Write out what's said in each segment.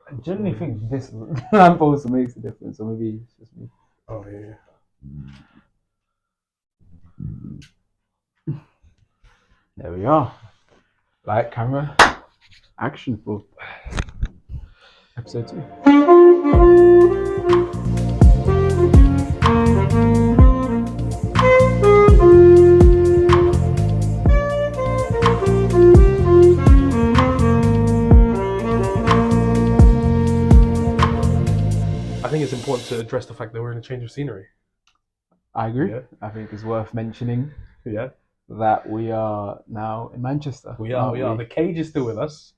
I generally think this lamp also makes a difference, or maybe it's just me. Oh yeah. There we are. Light, camera, action for episode 2. I think it's important to address the fact that we're in a change of scenery. I agree. Yeah. I think it's worth mentioning Yeah. that we are now in Manchester. We are. The cage is still with us.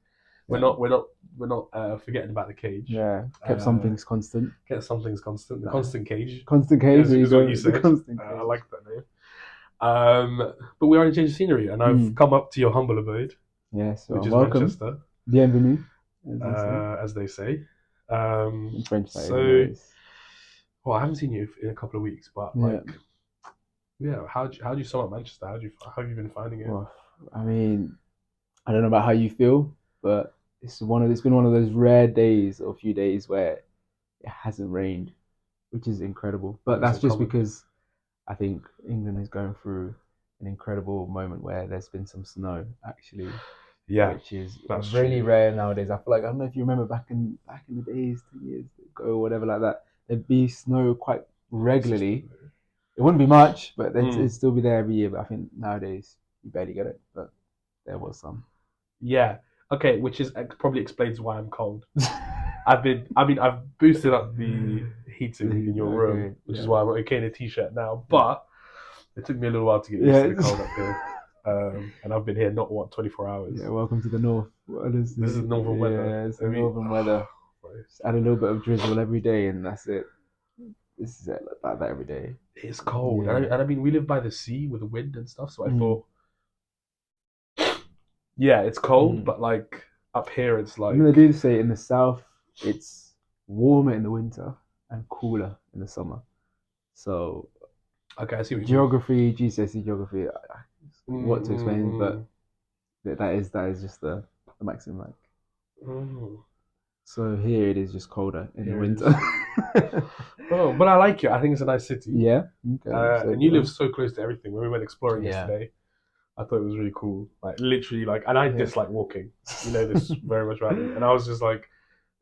We're not forgetting about the cage. Yeah, kept some things constant. Kept some things constant. The constant cage. Constant cage is what you said. The constant cage. I like that name. But we are in a change of scenery, and I've come up to your humble abode. Yes, which is welcome. Manchester. Bienvenue, as they say. In French. So, well, I haven't seen you in a couple of weeks, but how do you sum up Manchester? How have you been finding it? Well, I mean, I don't know about how you feel, but it's been one of those rare days or few days where it hasn't rained, which is incredible. But that's just because I think England is going through an incredible moment where there's been some snow actually. Yeah, which is really rare nowadays. I feel like, I don't know if you remember back in the days, 2 years ago or whatever like that, there'd be snow quite regularly. It wouldn't be much, but it'd still be there every year. But I think nowadays you barely get it. But there was some. Yeah. Okay, which is probably explains why I'm cold. I've boosted up the heating in your room, which is why I'm okay in a t-shirt now. But it took me a little while to get used to the cold up here. And I've been here 24 hours. Yeah, welcome to the north. This is northern weather. Yeah, it's northern weather. Just add a little bit of drizzle every day, and that's it. This is it, like that every day. It's cold, and I mean we live by the sea with the wind and stuff. So I thought, yeah, it's cold, but like up here, it's like. I mean, they do say in the south it's warmer in the winter and cooler in the summer. So, okay, I see what geography, GCSE geography. What to explain, but that is just the maximum. Like, so here it is just colder in the winter. Oh, but I like it. I think it's a nice city. Yeah. Okay. And you live so close to everything. When we went exploring yesterday, I thought it was really cool. Like literally, and I dislike walking. You know this very much about me. And I was just like,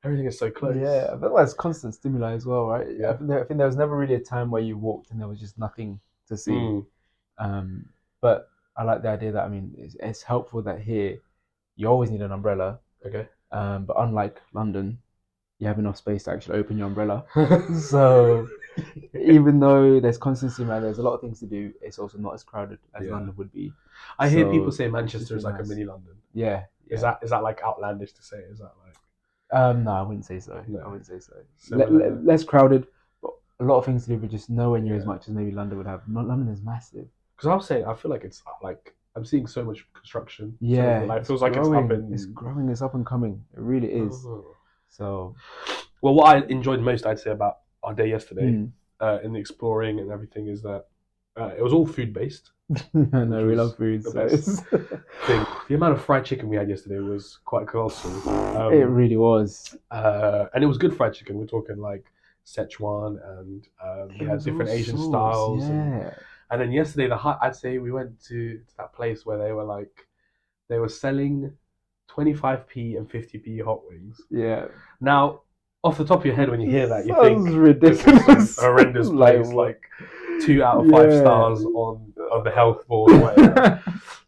everything is so close. Yeah, I feel like it's constant stimuli as well, right? Yeah. I think there was never really a time where you walked and there was just nothing to see. But I like the idea that, I mean, it's helpful that here you always need an umbrella. Okay. But unlike London, you have enough space to actually open your umbrella. So even though there's constant stimuli, there's a lot of things to do, it's also not as crowded as London would be. I hear people say Manchester is like a mini London. Yeah. Is that like outlandish to say? Is that like? No, I wouldn't say so. No. I wouldn't say so. Less crowded, but a lot of things to do, but just nowhere near as much as maybe London would have. London is massive. Because I was saying, I feel like it's like I'm seeing so much construction. Yeah, it feels like it's up and it's growing. It's up and coming. It really is. So, well, what I enjoyed most, I'd say, about our day yesterday in the exploring and everything is that it was all food based. I know we love food. So the amount of fried chicken we had yesterday was quite colossal. It really was, and it was good fried chicken. We're talking like Szechuan, and we had different Asian styles. Yeah. And then yesterday, I'd say we went to that place where they were selling 25p and 50p hot wings. Yeah. Now, off the top of your head, when you hear that, you think ridiculous, this is a horrendous place, like 2 out of 5 stars on the health board. Or whatever.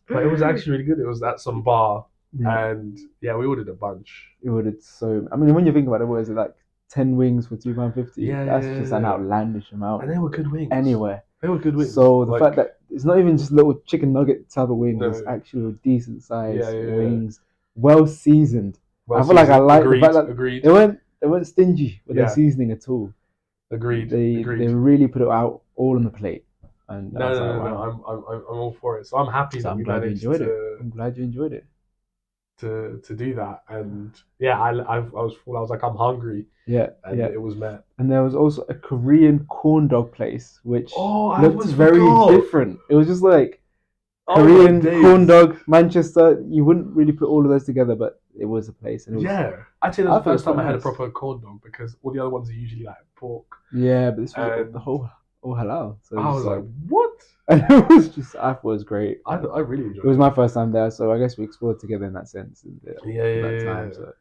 But it was actually really good. It was at some bar, and we ordered a bunch. We ordered so. I mean, when you think about it, what is it like? 10 wings for £2.50. Yeah, that's just an outlandish amount. And they were good wings. Anywhere. They were good wings. So the fact that it's not even just little chicken nugget type of wings, it's actually decent sized wings, well seasoned. I feel like I like the fact that they weren't stingy with their seasoning at all. Agreed. They really put it out all on the plate. And no, I'm all for it. So I'm happy that I'm glad you enjoyed it. I'm glad you enjoyed it. To do that, and I was full. I was like, I'm hungry. It was met. And there was also a Korean corn dog place, which looked very different. It was just like Korean corn dog, Manchester. You wouldn't really put all of those together, but it was a place. And it was, yeah, I'd say I that's the thought it was first time I quite had a nice. proper corn dog because all the other ones are usually like pork. Yeah, but this was And the whole all halal. So it I was like, what? and it was just, I thought it was great. I really enjoyed It was my first time there, so I guess we explored together in that sense. Yeah, in that yeah, time. yeah.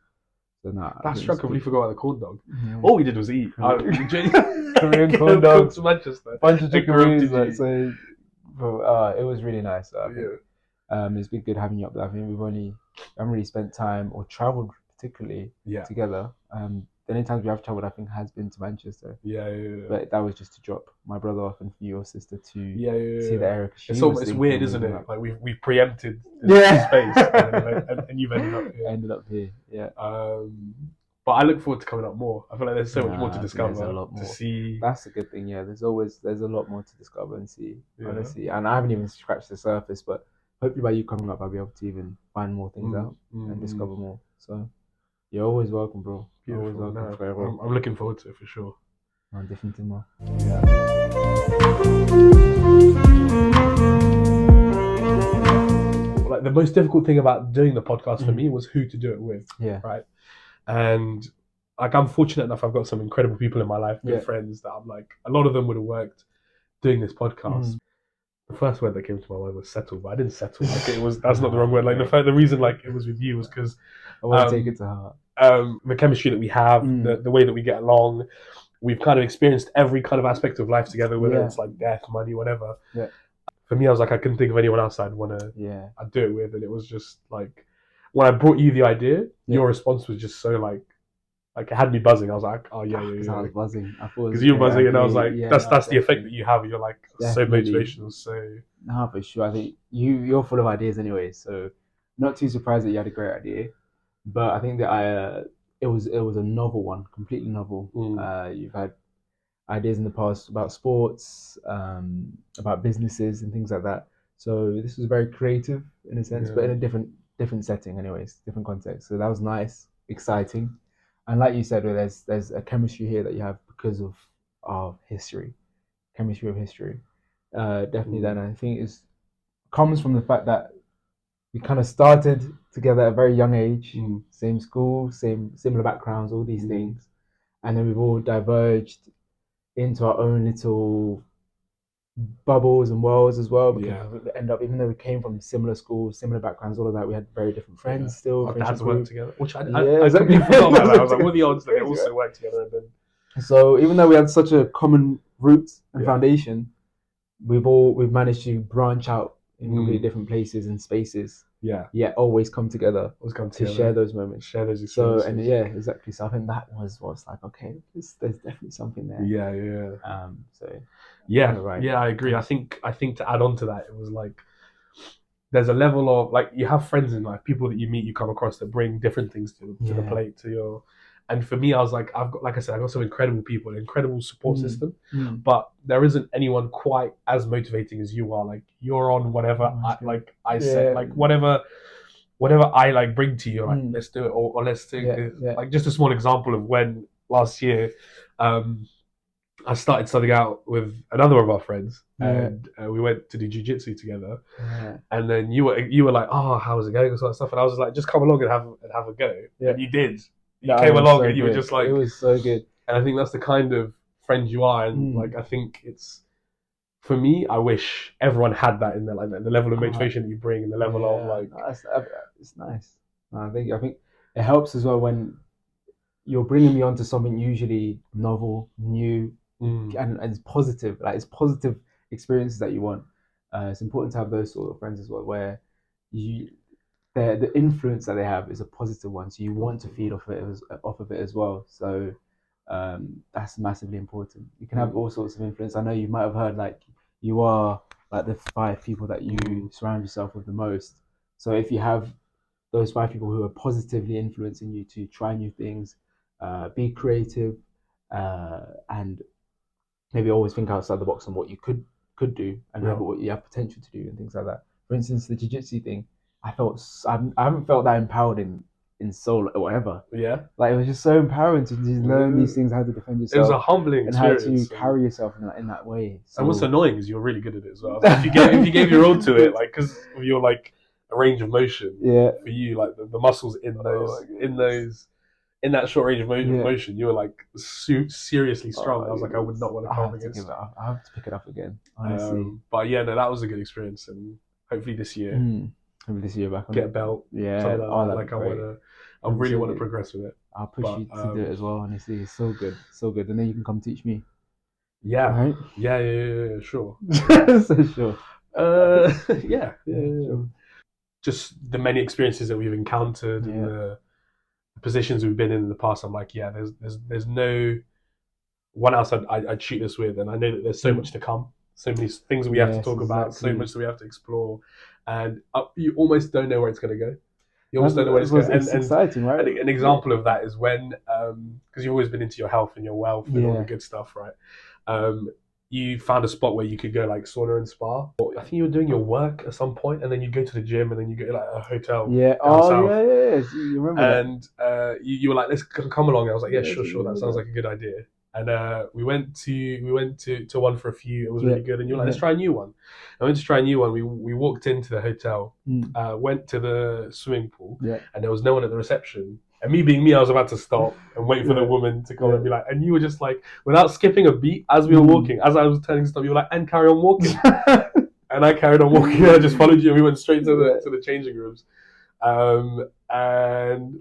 So no, That's true. I completely forgot about the corn dog. Yeah. All we did was eat. Korean corn dogs, to Manchester. bunch of chicken wings. TG. So, it was really nice. I think. It's been good having you up there. I think we haven't really spent time or travelled particularly together. The only times we have travelled, I think, has been to Manchester. Yeah. But that was just to drop my brother off and for your sister to see the area. It's weird, isn't it? Like we've preempted space, and you've ended up here. Yeah. But I look forward to coming up more. I feel like there's so much more to discover. There's a lot more to see. That's a good thing. Yeah, there's a lot more to discover and see. Honestly, and I haven't even scratched the surface, but hopefully by you coming up, I'll be able to even find more things out and discover more. So you're always welcome, bro. Beautiful. Always welcome forever. I'm looking forward to it for sure. Definitely more. Yeah. Like the most difficult thing about doing the podcast for me was who to do it with. Yeah. Right. And like I'm fortunate enough, I've got some incredible people in my life, good friends that I'm like, a lot of them would have worked doing this podcast. The first word that came to my mind was settle, but I didn't settle. Like that's not the wrong word. Like the reason like it was with you was because I want to take it to heart. The chemistry that we have, the way that we get along, we've kind of experienced every kind of aspect of life together, whether it's like death, money, whatever. Yeah. For me, I was like, I couldn't think of anyone else I'd want to I'd do it with, and it was just like when I brought you the idea, your response was just so like it had me buzzing. I was like, oh yeah. I was buzzing. I thought because you were buzzing, and I was like, that's the effect that you have. You're like so motivational. So no, for sure. I think you're full of ideas anyway. So not too surprised that you had a great idea, but I think that it was a novel one, completely novel. You've had ideas in the past about sports, about businesses and things like that. So this was very creative in a sense, but in a different setting, anyways, different context. So that was nice, exciting. And like you said, there's a chemistry here that you have because of our history, chemistry of history. Definitely that. And I think it comes from the fact that we kind of started together at a very young age, same school, similar backgrounds, all these things. And then we've all diverged into our own little bubbles and worlds as well. We end up, even though we came from similar schools, similar backgrounds, all of that, we had very different friends still. Our dads worked together, which I exactly. completely forgot about that. I was like, what are the odds that they also work together? And then... So even though we had such a common root and foundation, we've managed to branch out in completely different places and spaces. Yet always come together. To share those moments, share those experiences. So exactly. So I think that was like, okay, there's definitely something there. I agree. I think to add on to that, it was like there's a level of like you have friends in life, people that you meet, you come across that bring different things to the plate to your. And for me, I was like, I've got some incredible people, an incredible support system, but there isn't anyone quite as motivating as you are. Like you're on whatever I say, like whatever I like bring to you, like let's do it or let's do it. Like just a small example of when last year, I started studying out with another of our friends, and we went to do jiu-jitsu together. And then you were like, oh, how's it going, and sort of stuff, and I was like, just come along and have a go. And you did. You came along and you were just like, it was so good. And I think that's the kind of friend you are, and like I think it's, for me, I wish everyone had that in there, like the level of motivation that you bring and the level of like. It's nice. I think it helps as well when you're bringing me onto something usually novel, new, and it's positive. Like it's positive experiences that you want. It's important to have those sort of friends as well, where the influence that they have is a positive one, so you want to feed off of it as well. So that's massively important. You can have all sorts of influence. I know you might have heard like you are like the 5 people that you surround yourself with the most. So if you have those 5 people who are positively influencing you to try new things, be creative, and maybe always think outside the box on what you could do and what you have potential to do and things like that. For instance, the jiu-jitsu thing, I haven't felt that empowered in solo or ever. Like it was just so empowering to just learn these things, how to defend yourself. It was a humbling experience, and how to carry yourself in that way. And what's annoying is you're really good at it as well. If you gave your all to it, like because you're like range of motion for you, like the muscles in that short range of motion, you were like seriously strong. I was like, I would not want to come up against. I have to pick it up again, honestly. But yeah, no, that was a good experience, and hopefully this year, back on get a belt, something like that. I really want to progress with it. I'll push you to do it as well. Honestly, it's so good, and then you can come teach me. Yeah, right? Yeah, sure. So sure. Yeah. Sure. Just the many experiences that we've encountered and the positions we've been in the past. I'm like, yeah, there's no one else I'd shoot this with, and I know that there's so much to come, so many things we have to talk about, so much that we have to explore, and you almost don't know where it's going to go. You almost don't know where it's going. It's exciting, right? An example of that is when, because you've always been into your health and your wealth and all the good stuff, right? You found a spot where you could go like sauna and spa. I think you were doing your work at some point, and then you go to the gym, and then you go to like a hotel. Yeah. South. Yeah. You remember and that? You were like, let's come along. And I was like, yeah, sure. That sounds like a good idea. And we went to one for a few. It was really good. And you were like, let's try a new one. I went to try a new one. We walked into the hotel, went to the swimming pool, and there was no one at the reception. And me being me, I was about to stop and wait for the woman to come and be like, and you were just like, without skipping a beat, as we were walking, as I was turning to stop, you were like, and carry on walking. And I carried on walking. I just followed you, and we went straight to the changing rooms. And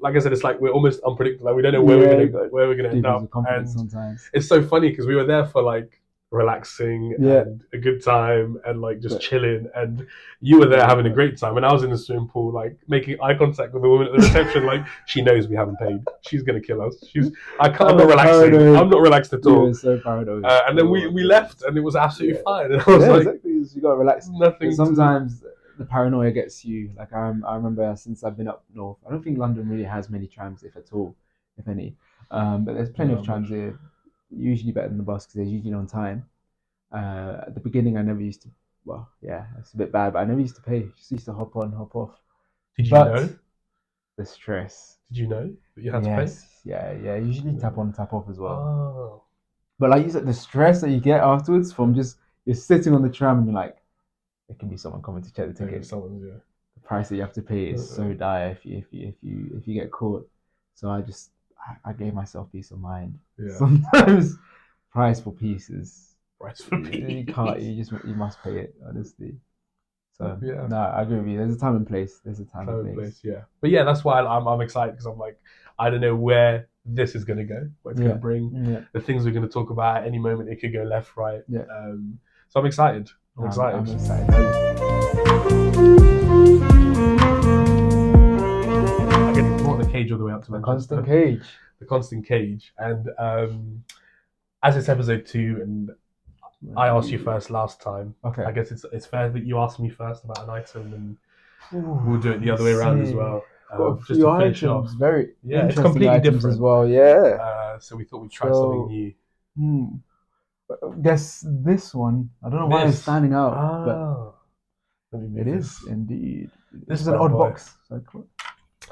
like I said, it's like we're almost unpredictable. Like we don't know where we're gonna end up. And sometimes it's so funny because we were there for like relaxing and a good time and like just chilling, and you were there having a great time, and I was in the swimming pool like making eye contact with the woman at the reception. Like she knows we haven't paid. She's gonna kill us. I'm not relaxing. I'm not relaxed at all. So paranoid. And then we left, and it was absolutely fine. And I was like, exactly. You gotta relax. Nothing. Sometimes the paranoia gets you. Like I remember since I've been up north, I don't think London really has many trams, if at all, if any. But there's plenty of trams here. Usually better than the bus because they're usually on time. At the beginning, I never used to. Well, yeah, it's a bit bad, but I never used to pay. Just used to hop on, hop off. Did you know? The stress. Did you know that you had to pay? Yeah. Usually tap on, tap off as well. Oh. But like you said, the stress that you get afterwards from just you're sitting on the tram and you're like, there can be someone coming to check the ticket. The price that you have to pay is so dire if you get caught. So I gave myself peace of mind. Yeah. Sometimes price for peace is you can't. You must pay it, honestly. So no, I agree with you. There's a time and place. There's a time and place. Yeah, but yeah, that's why I'm excited because I'm like, I don't know where this is gonna go. What it's gonna bring. The things we're gonna talk about at any moment, it could go left, right. Yeah. So I'm excited. I'm excited. I'm excited. I get to brought the cage all the way up to the constant cage. The constant cage, and as it's episode 2, and I asked you first last time. Okay. I guess it's fair that you ask me first about an item, and we'll do it the other way around as well. Just to finish off. Very it's completely different as well. Yeah. So we thought we'd try something new. Guess this one. I don't know why it's standing out, but it is indeed. This is an odd box.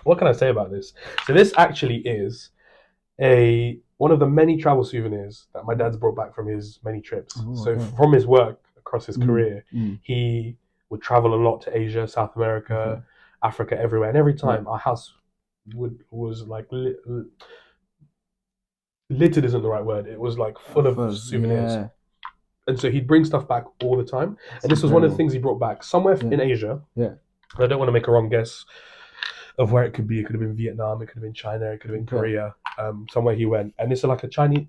What can I say about this? So this actually is one of the many travel souvenirs that my dad's brought back from his many trips. From his work across his career, he would travel a lot to Asia, South America, Africa, everywhere. And every time our house was like littered isn't the right word. It was like full of souvenirs. Yeah. And so he'd bring stuff back all the time. And this was one of the things he brought back somewhere in Asia. Yeah. I don't want to make a wrong guess of where it could be. It could have been Vietnam. It could have been China. It could have been Korea. Somewhere he went. And it's like a Chinese...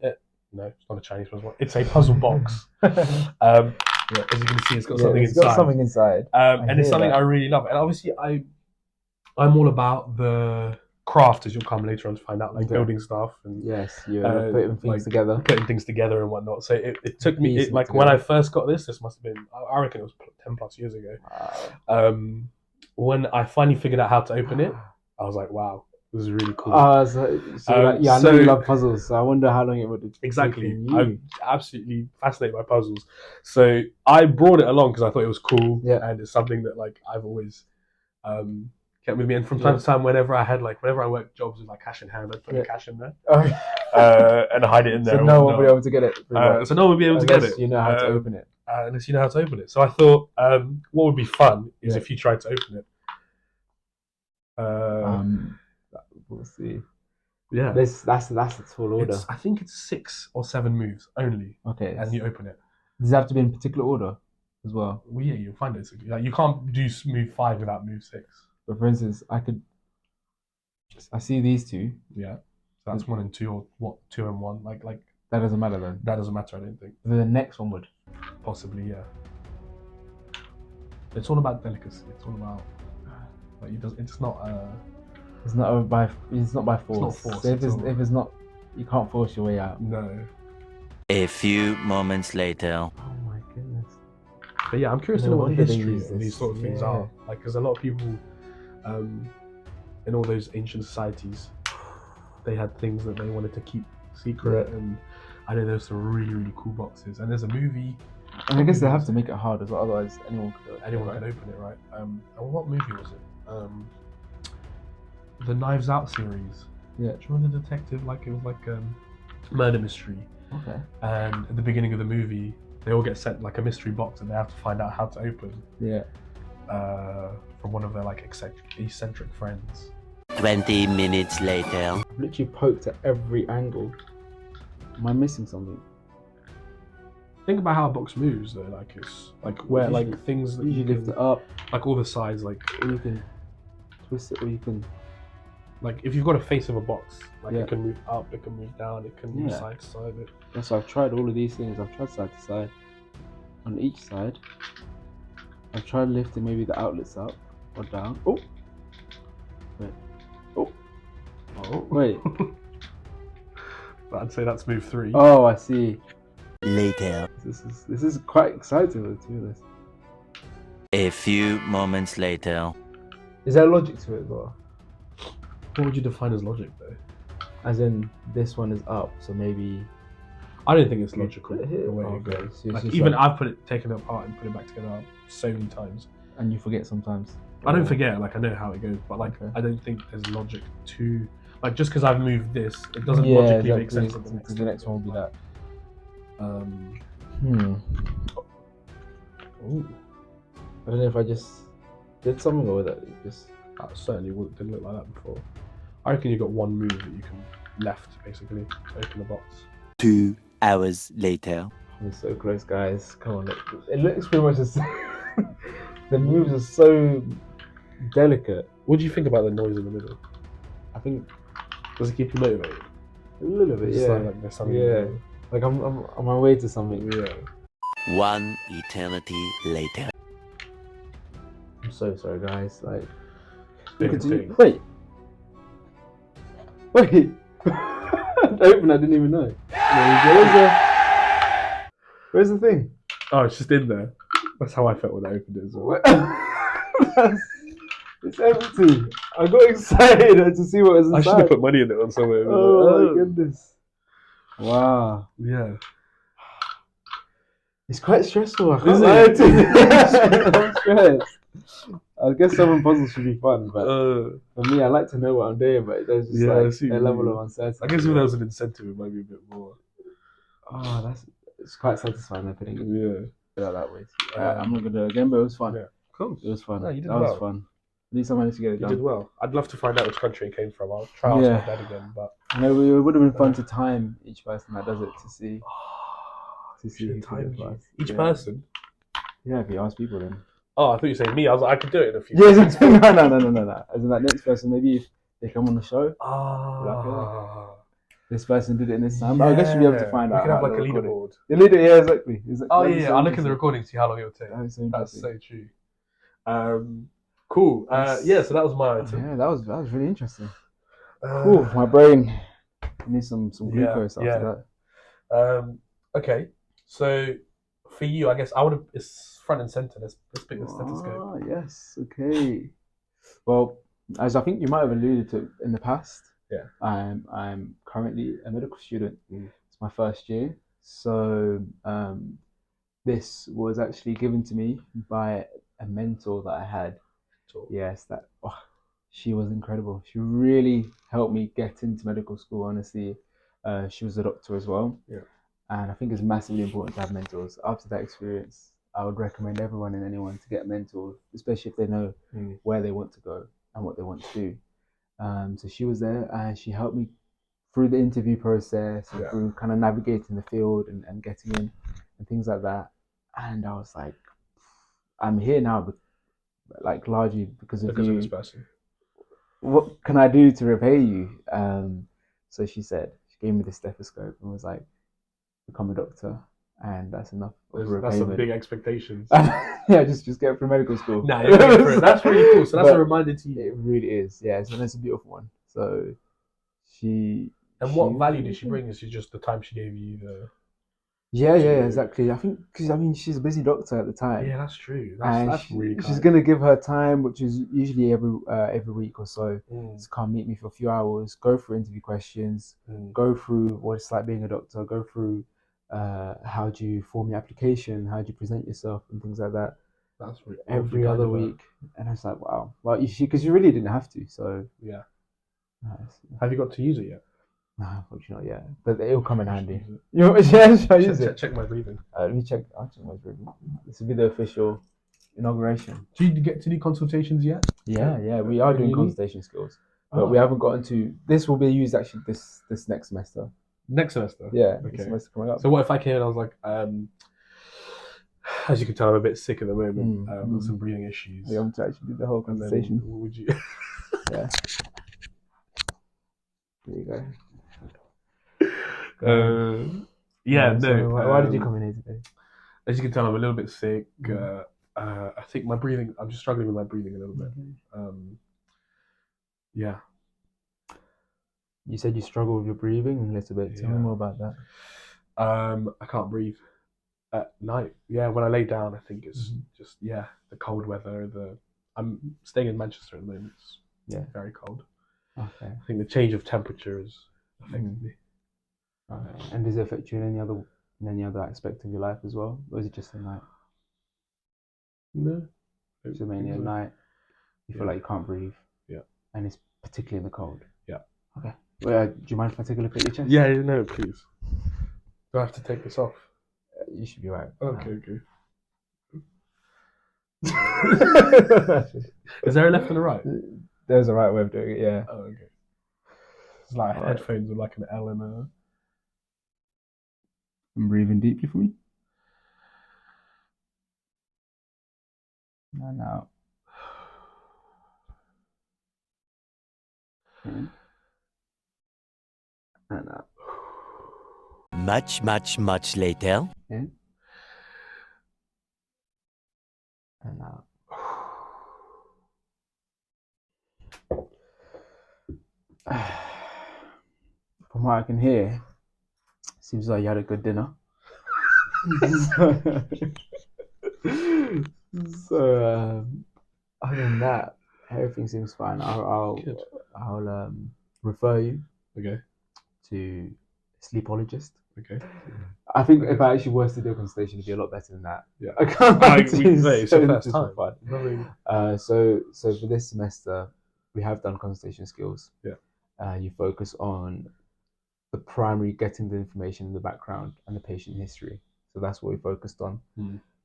no, it's not a Chinese puzzle. It's a puzzle box. As you can see, it's got something inside. It's got something inside. And it's something I really love. And obviously, I'm all about the craft, as you'll come later on to find out, like building stuff and putting things together and whatnot. So it took me when I first got this must have been, I reckon it was 10 plus years ago. Wow. When I finally figured out how to open it, I was like, wow, this is really cool. I know you love puzzles, so I wonder how long it would have exactly. I'm absolutely fascinated by puzzles, so I brought it along because I thought it was cool, and it's something that like I've always kept with me. And from time to time, whenever I worked jobs with like cash in hand, I'd put the cash in there and hide it in there. So no one would be able to get it. So no one would be able to get it. You know how to open it. Unless you know how to open it. So I thought, what would be fun is if you tried to open it. We'll see. Yeah. That's a tall order. I think it's 6 or 7 moves only. Okay. And you open it. Does it have to be in particular order as well? Well, yeah, you'll find it. Like, you can't do move 5 without move 6. But for instance, I see these two. Yeah. So that's 1 and 2, or what, 2 and 1. Like that doesn't matter then. That doesn't matter, I don't think. The next one would. Possibly, yeah. It's all about delicacy. It's all about like it's not by force. It's not force. So if it's not, you can't force your way out. No. A few moments later. Oh my goodness. But yeah, I'm curious to know what the history of these sort of things are. Like, because a lot of people, in all those ancient societies, they had things that they wanted to keep secret, and I know there's some really, really cool boxes. And there's a movie. And I guess they have to make it hard as well, otherwise anyone can open it, right? And what movie was it? The Knives Out series. Yeah. Do you remember the detective? Like, it was like murder mystery. Okay. And at the beginning of the movie, they all get sent like a mystery box, and they have to find out how to open. Yeah. From one of their like eccentric friends. 20 minutes later. I've literally poked at every angle. Am I missing something? Think about how a box moves though. Like, it's like where usually, like things that you lift it up, like all the sides, like, or you can twist it, or you can, like, if you've got a face of a box, like it can move up, it can move down, it can move side to side. Yes, I've tried all of these things. I've tried side to side. On each side, I've tried lifting maybe the outlets up or down. Oh, wait. Oh, wait. I'd say that's move 3. Oh, I see. Later. This is quite exciting though, to be honest. A few moments later. Is there logic to it as well? What would you define as logic though? As in, this one is up, so maybe. I don't think it's logical the way it Okay. goes. So like, even I've taken it apart and put it back together so many times. And you forget sometimes. I don't forget, like, I know how it goes, but like, I don't think there's logic to, like, just because I've moved this, it doesn't logically make sense that the next one will be that. Ooh. I don't know if I just did something or that certainly didn't look like that before. I reckon you've got one move that you can left, basically, to open the box. 2 hours later. I'm so close, guys. Come on, it looks pretty much the same. The moves are so delicate. What do you think about the noise in the middle? I think, does it keep you motivated? A little bit, yeah. Like there's something like I'm on my way to something. Yeah. 1 eternity later. I'm so sorry, guys. Like, wait. Open! I didn't even know. Where's the thing? Oh, it's just in there. That's how I felt when I opened it as well. It's empty. I got excited to see what was inside. I should have put money in it on somewhere. Oh my goodness. Wow. Yeah. It's quite stressful. I can't lie to you. I'm stressed. I guess some puzzles should be fun, but for me, I like to know what I'm doing, but there's just like a level of uncertainty. I guess if there was an incentive, it might be a bit more. Oh, it's quite satisfying opening. Yeah. That way. I'm not gonna do it again, but it was fun. Yeah. Cool. It was fun. No, you did that well. was fun. At least I managed to get it done. You did well. I'd love to find out which country it came from. I'll try asking my dad again, but I know it would have been fun to time each person that does it to see. Who time did it each person. Yeah, if you ask people then. Oh, I thought you were saying me. I was like, I could do it in a few. Yeah, no. As in that next person, maybe if they come on the show. This person did it in this time. I guess you'll be able to find out. You can have like a leaderboard. The leader, yeah, exactly. Oh yeah, I'll look in the recording, see how long it'll take. That's so true. Cool. Yeah, so that was my item. Yeah, that was really interesting. Cool. My brain needs some glucose after that. Okay, so for you, I guess it's front and center. Let's pick the stethoscope. Yes. Okay. Well, as I think you might have alluded to in the past. Yeah. I'm currently a medical student. It's my first year. So this was actually given to me by a mentor that I had. Yes, she was incredible. She really helped me get into medical school, honestly. She was a doctor as well. Yeah. And I think it's massively important to have mentors. After that experience, I would recommend everyone and anyone to get mentors, especially if they know where they want to go and what they want to do. So she was there and she helped me through the interview process and through kind of navigating the field and getting in and things like that. And I was like, I'm here now, but like largely because of you. Of this person. What can I do to repay you? So she gave me the stethoscope and was like, become a doctor, and that's enough of repayment. That's some big expectations. Yeah, just get through medical school. Nah, that's really cool. So that's a reminder to you. It really is, yeah. So that's a beautiful one. So what value did she bring? Is it just the time she gave you? Yeah, exactly. I think because she's a busy doctor at the time. Yeah, that's true. That's really kind. She's gonna give her time, which is usually every week or so, to come meet me for a few hours, go through interview questions, go through what it's like being a doctor, go through how do you form your application, how do you present yourself, and things like that. That's really every other week, and I was like, wow, well, because you really didn't have to. So yeah. Nice. Have you got to use it yet? No, unfortunately not yet, but it'll come in handy. Check my breathing. Let me check. I'll check my breathing. This will be the official inauguration. Do you get to do consultations yet? Yeah, we are doing consultation skills, but we haven't gotten to. This will be used actually this next semester. Next semester. Yeah, okay. Next semester coming up. So what if I came and I was like, as you can tell, I'm a bit sick at the moment with some breathing issues. You want to actually do the whole consultation? Would you? Yeah. There you go. Why did you come in here today? As you can tell, I'm a little bit sick. I think my breathing. I'm just struggling with my breathing a little bit. Yeah. You said you struggle with your breathing a little bit. Tell me more about that. I can't breathe at night. Yeah, when I lay down, I think it's just the cold weather. I'm staying in Manchester at the moment. It's very cold. Okay. I think the change of temperature has affected me. Okay. And does it affect you in any other aspect of your life as well, or is it just at night? No. So mainly at night, you feel like you can't breathe. Yeah. And it's particularly in the cold. Yeah. Okay. Well, do you mind if I take a look at your chest? Yeah, no, please. Do I have to take this off? You should be right. Okay. Is there a left and a right? There's a right way of doing it, yeah. Oh, okay. It's like headphones with like an LMNOP. And breathing deeply for me. And out. In. And out. Much later. In. And out. From what I can hear, seems like you had a good dinner. So other than that, everything seems fine. I'll refer you to a sleepologist. Okay. I think if I actually was to do a consultation, it'd be a lot better than that. Yeah. I can't. It's the first time. So for this semester, we have done consultation skills. Yeah. You focus on the primary, getting the information in the background and the patient history. So that's what we focused on.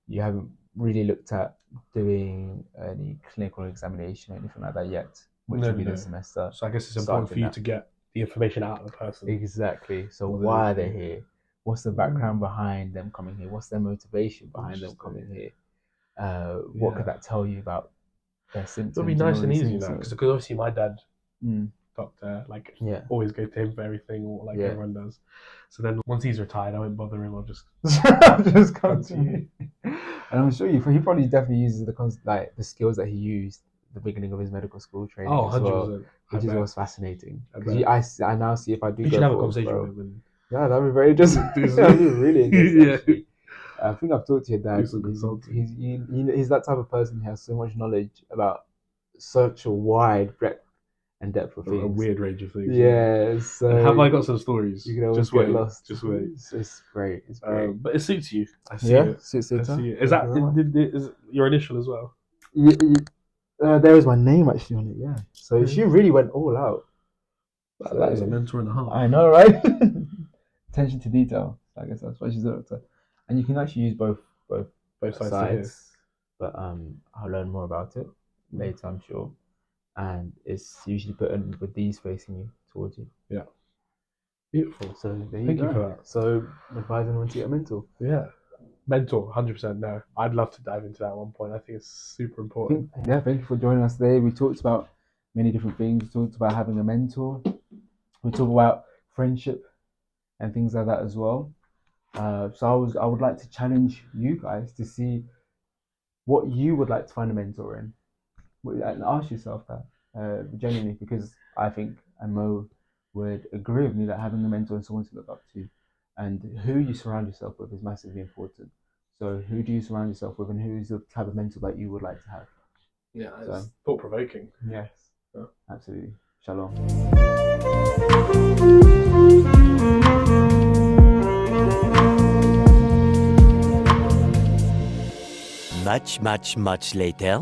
You haven't really looked at doing any clinical examination or anything like that yet, which will be this semester. So I guess it's important for you to get the information out of the person. Exactly. So why are they here? What's the background behind them coming here? What's their motivation behind them coming here? What could that tell you about their symptoms? It'll be nice and easy now, because obviously my dad, doctor, always go to him for everything, or everyone does. So then once he's retired, I won't bother him. I'll just just come to you. And I'm sure he probably definitely uses the skills that he used at the beginning of his medical school training. Oh, 100%. Well, which is always fascinating. I now see if I do. You should have a conversation with him. Yeah, that'd be very interesting. That'd be really interesting. I think I've talked to your dad. He's that type of person who has so much knowledge about such a wide breadth and depth of things. A weird range of things. Yeah. So have I got some stories? You can always get lost. Just wait. It's great. It's great. But it suits you. I see it. Suits it. Is that is your initial as well? There is my name actually on it. Yeah. So she really went all out. That is a mentor and a half. I know, right? Attention to detail. I guess that's why she's a doctor. And you can actually use both sides. But I'll learn more about it later, I'm sure. and it's usually put in with these facing you towards you. Yeah. Beautiful. So there you Thank go. you for that. So advise anyone to get a mentor. Yeah. Mentor, 100% no. I'd love to dive into that at one point. I think it's super important. Thank you for joining us today. We talked about many different things. We talked about having a mentor. We talked about friendship and things like that as well. So I would like to challenge you guys to see what you would like to find a mentor in, and ask yourself that genuinely, because I think, and Mo would agree with me, that having a mentor and someone to look up to, and who you surround yourself with, is massively important. So who do you surround yourself with, and who is the type of mentor that you would like to have? Yeah, it's thought-provoking. Yes, absolutely. Shalom. Much later.